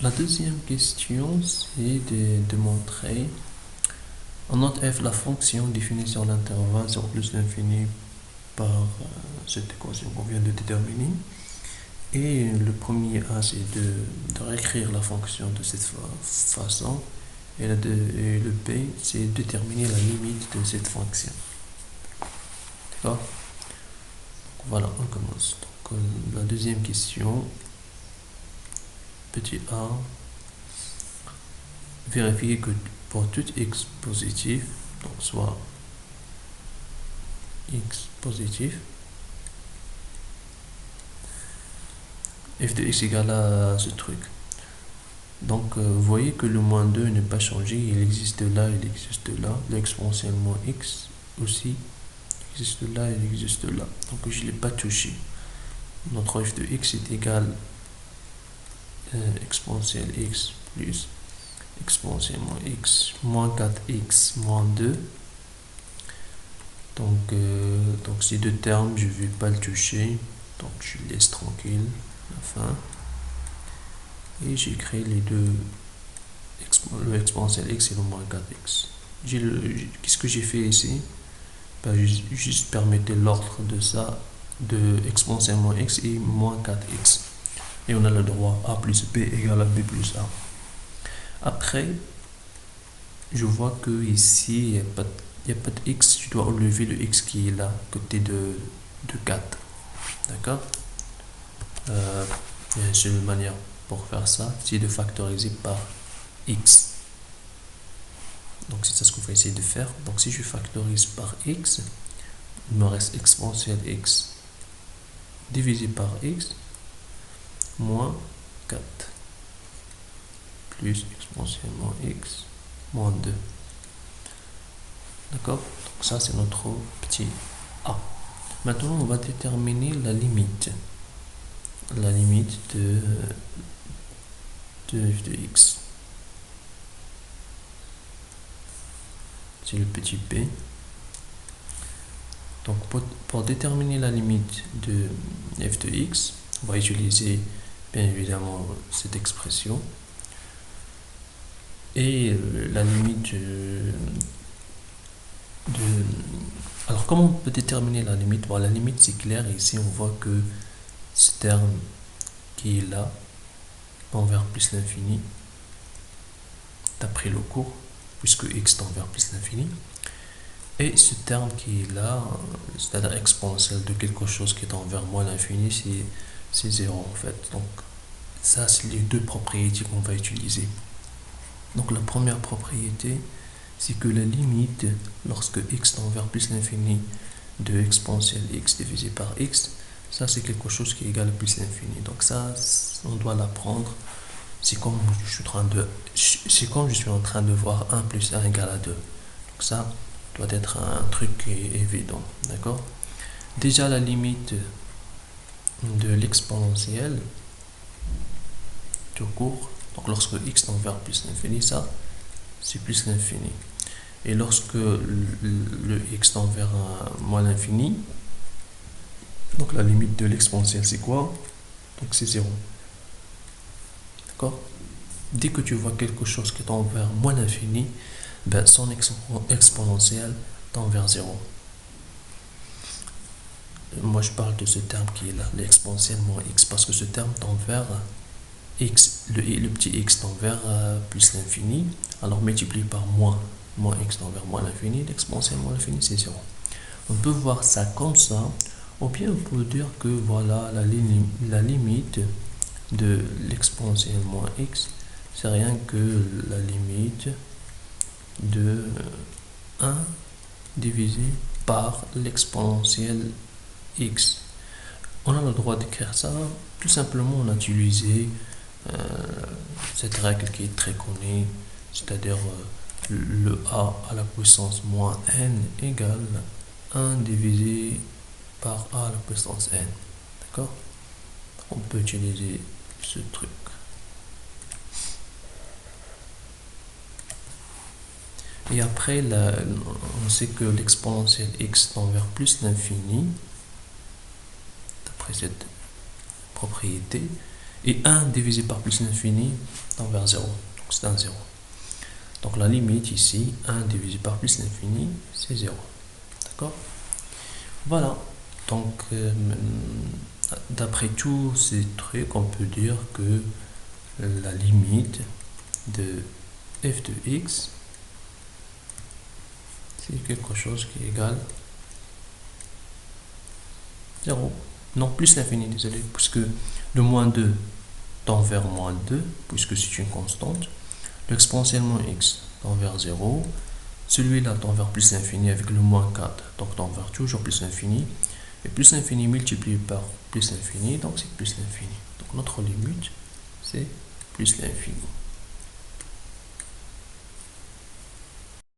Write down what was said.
La deuxième question, c'est de montrer en note F la fonction définie sur l'intervalle 0 plus l'infini par cette équation qu'on vient de déterminer. Et le premier A, c'est de réécrire la fonction de cette façon. Et le B, c'est de déterminer la limite de cette fonction. D'accord? Voilà, on commence. Donc, la deuxième question, petit a, vérifier que pour tout x positif, donc soit x positif, f de x égale à ce truc. Donc, vous voyez que le moins 2 n'est pas changé, il existe là, il existe là. L'exponentielle moins x aussi existe là, il existe là. Donc, je ne l'ai pas touché. Notre f de x est égal exponentielle x plus exponentielle moins x moins 4x moins 2. Donc ces deux termes, je ne vais pas le toucher. Donc, je laisse tranquille la fin. Et j'écris les deux, le exponentiel x et le moins 4x. Qu'est-ce que j'ai fait ici? Juste permettez l'ordre de ça, de exponentiel moins x et moins 4x. Et on a le droit a plus b égale à b plus a. Après, je vois que ici, il n'y a pas de x. Je dois enlever le x qui est là, côté de 4. D'accord? Il y a une seule manière pour faire ça, c'est de factoriser par x. Donc c'est ça ce qu'on va essayer de faire. Donc si je factorise par x, il me reste exponentielle x divisé par x moins 4 plus exponentielle moins x moins 2. D'accord? Donc ça c'est notre petit a. Maintenant on va déterminer la limite. La limite de f de x. C'est le petit p. Donc pour déterminer la limite de f de x, on va utiliser bien évidemment cette expression. Et la limite alors comment on peut déterminer la limite? Bon, la limite c'est clair, ici on voit que ce terme qui est là tend vers plus l'infini d'après le cours, puisque x tend vers plus l'infini. Et ce terme qui est là, c'est-à-dire exponentielle de quelque chose qui tend vers moins l'infini, c'est 0 en fait. Donc ça, c'est les deux propriétés qu'on va utiliser. Donc la première propriété, c'est que la limite, lorsque x tend vers plus l'infini de exponentielle x divisé par x, ça c'est quelque chose qui est égal à plus l'infini. Donc ça, on doit l'apprendre. C'est comme je suis en train de voir 1 plus 1 égale à 2. Donc ça doit être un truc qui est évident. D'accord? Déjà la limite de l'exponentielle tout court, donc lorsque x tend vers plus l'infini, ça c'est plus l'infini. Et lorsque le x tend vers moins l'infini, donc la limite de l'exponentielle c'est quoi? Donc c'est 0. D'accord? Dès que tu vois quelque chose qui tend vers moins l'infini, ben son exponentielle tend vers 0. Moi je parle de ce terme qui est là, l'exponentielle moins x, parce que ce terme tend vers x, le petit x tend vers plus l'infini, alors multiplié par moins x tend vers moins l'infini, l'exponentielle moins l'infini c'est 0. On peut voir ça comme ça, ou bien on peut dire que voilà la limite de l'exponentielle moins x, c'est rien que la limite de 1 divisé par l'exponentielle x. On a le droit d'écrire ça, tout simplement on a utilisé cette règle qui est très connue, c'est-à-dire le a à la puissance moins n égale 1 divisé par a à la puissance n. D'accord? On peut utiliser ce truc. Et après, on sait que l'exponentielle x tend vers plus l'infini, d'après cette propriété. Et 1 divisé par plus l'infini tend vers 0. Donc c'est un 0. Donc la limite ici, 1 divisé par plus l'infini, c'est 0. D'accord? Voilà. Donc d'après tous ces trucs, on peut dire que la limite de f de x, c'est quelque chose qui est égal 0. Non, plus l'infini, désolé, puisque le moins 2 tend vers moins 2, puisque c'est une constante. L'exponentielle moins x tend vers 0. Celui-là tend vers plus l'infini avec le moins 4, donc tend vers toujours plus l'infini. Et plus l'infini multiplié par plus l'infini, donc c'est plus l'infini. Donc notre limite, c'est plus l'infini.